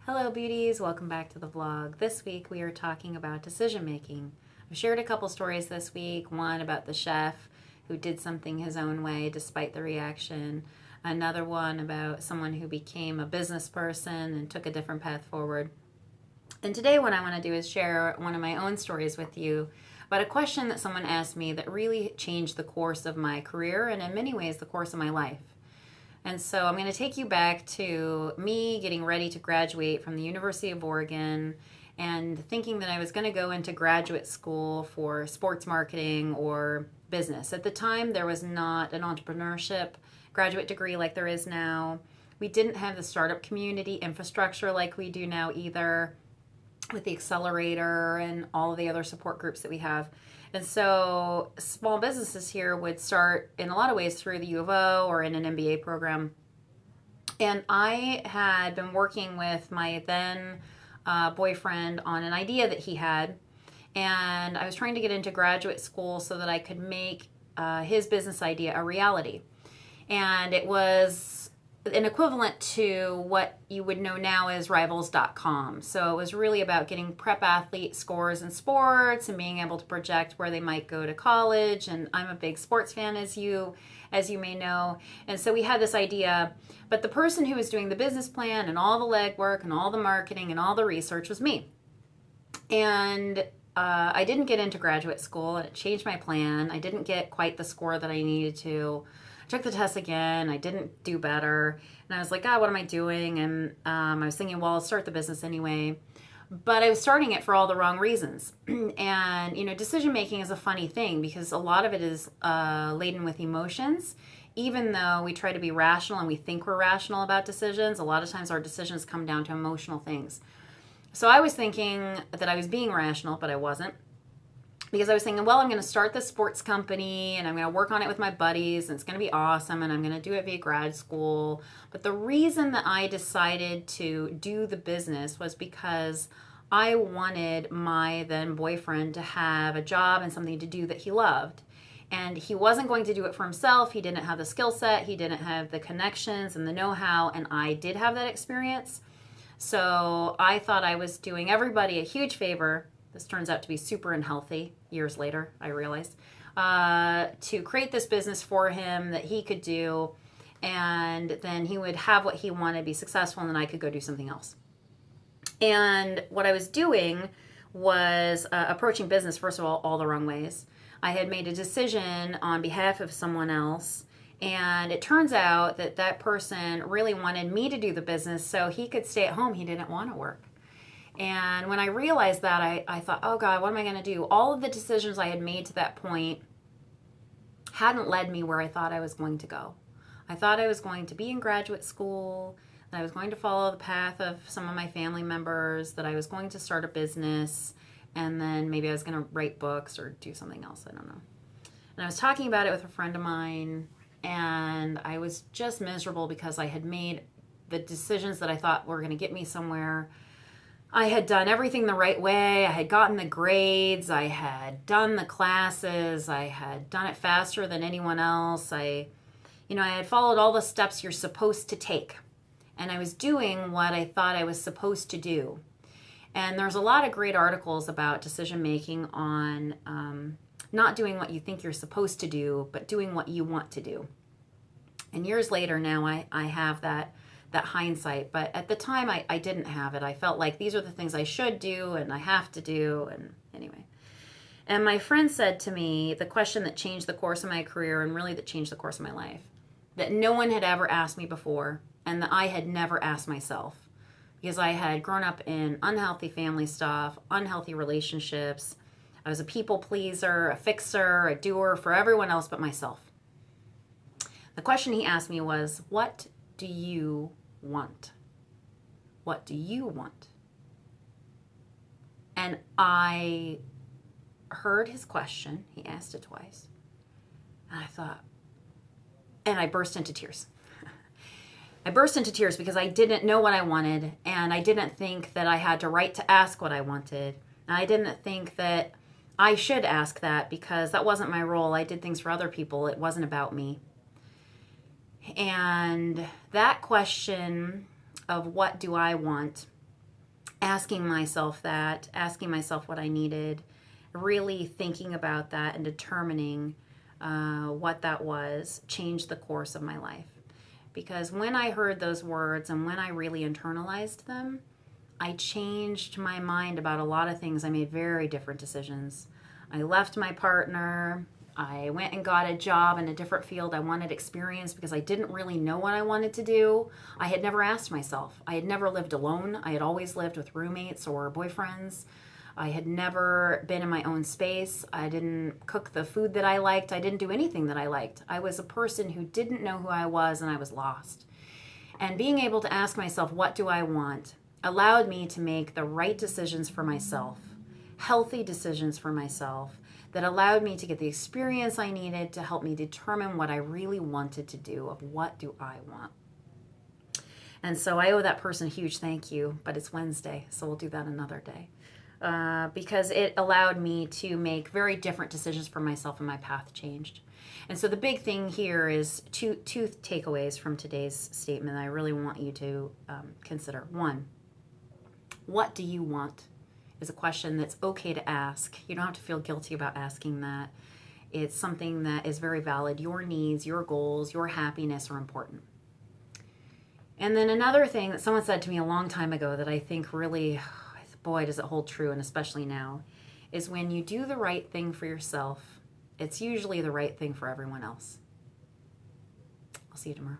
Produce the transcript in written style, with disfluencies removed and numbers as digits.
Hello beauties, welcome back to the vlog. This week we are talking about decision making. I've shared a couple stories this week, one about the chef who did something his own way despite the reaction, another one about someone who became a business person and took a different path forward. And today what I want to do is share one of my own stories with you about a question that someone asked me that really changed the course of my career and in many ways the course of my life. And so I'm going to take you back to me getting ready to graduate from the University of Oregon and thinking that I was going to go into graduate school for sports marketing or business. At the time, there was not an entrepreneurship graduate degree like there is now. We didn't have the startup community infrastructure like we do now either, with the accelerator and all of the other support groups that we have. And so small businesses here would start in a lot of ways through the U of O or in an MBA program. And I had been working with my then boyfriend on an idea that he had. And I was trying to get into graduate school so that I could make his business idea a reality. And it was an equivalent to what you would know now as Rivals.com. So it was really about getting prep athlete scores in sports and being able to project where they might go to college. And I'm a big sports fan, as you may know. And so we had this idea, but the person who was doing the business plan and all the legwork and all the marketing and all the research was me. And I didn't get into graduate school, and it changed my plan. I didn't get quite the score that I needed to. I took the test again. I didn't do better. And I was like, what am I doing? And I was thinking, well, I'll start the business anyway. But I was starting it for all the wrong reasons. And, decision making is a funny thing because a lot of it is laden with emotions. Even though we try to be rational and we think we're rational about decisions, a lot of times our decisions come down to emotional things. So I was thinking that I was being rational, but I wasn't. Because I was thinking, well, I'm going to start this sports company and I'm going to work on it with my buddies and it's going to be awesome and I'm going to do it via grad school. But the reason that I decided to do the business was because I wanted my then boyfriend to have a job and something to do that he loved. And he wasn't going to do it for himself. He didn't have the skill set. He didn't have the connections and the know-how. And I did have that experience. So I thought I was doing everybody a huge favor. This turns out to be super unhealthy years later, I realized, to create this business for him that he could do, and then he would have what he wanted, be successful, and then I could go do something else. And what I was doing was approaching business, first of all the wrong ways. I had made a decision on behalf of someone else, and it turns out that that person really wanted me to do the business so he could stay at home. He didn't want to work. And when I realized that, I thought, oh God, what am I going to do? All of the decisions I had made to that point hadn't led me where I thought I was going to go. I thought I was going to be in graduate school, that I was going to follow the path of some of my family members, that I was going to start a business, and then maybe I was going to write books or do something else. I don't know. And I was talking about it with a friend of mine, and I was just miserable because I had made the decisions that I thought were going to get me somewhere. I had done everything the right way. I had gotten the grades. I had done the classes. I had done it faster than anyone else. I had followed all the steps you're supposed to take. And I was doing what I thought I was supposed to do. And there's a lot of great articles about decision making on not doing what you think you're supposed to do, but doing what you want to do. And years later now, I have that hindsight, but at the time I didn't have it. I felt like these are the things I should do and I have to do, and anyway. And my friend said to me the question that changed the course of my career and really that changed the course of my life, that no one had ever asked me before and that I had never asked myself, because I had grown up in unhealthy family stuff, unhealthy relationships. I was a people pleaser, a fixer, a doer for everyone else but myself. The question he asked me was, what do you want? What do you want? And I heard his question. He asked it twice. And I thought, and I burst into tears. I burst into tears because I didn't know what I wanted, and I didn't think that I had to right to ask what I wanted. And I didn't think that I should ask that because that wasn't my role. I did things for other people. It wasn't about me. And that question of what do I want asking myself that, asking myself what I needed, really thinking about that and determining what that was, changed the course of my life. Because when I heard those words and when I really internalized them, I changed my mind about a lot of things. I made very different decisions. I left my partner. I went and got a job in a different field. I wanted experience because I didn't really know what I wanted to do. I had never asked myself. I had never lived alone. I had always lived with roommates or boyfriends. I had never been in my own space. I didn't cook the food that I liked. I didn't do anything that I liked. I was a person who didn't know who I was, and I was lost. And being able to ask myself, what do I want, allowed me to make the right decisions for myself, healthy decisions for myself, that allowed me to get the experience I needed to help me determine what I really wanted to do, of what do I want. And so I owe that person a huge thank you, but it's Wednesday, so we'll do that another day. Because it allowed me to make very different decisions for myself, and my path changed. And so the big thing here is two takeaways from today's statement that I really want you to consider. One, what do you want is a question that's okay to ask. You don't have to feel guilty about asking that. It's something that is very valid. Your needs, your goals, your happiness are important. And then another thing that someone said to me a long time ago that I think really, boy, does it hold true, and especially now, is when you do the right thing for yourself, it's usually the right thing for everyone else. I'll see you tomorrow.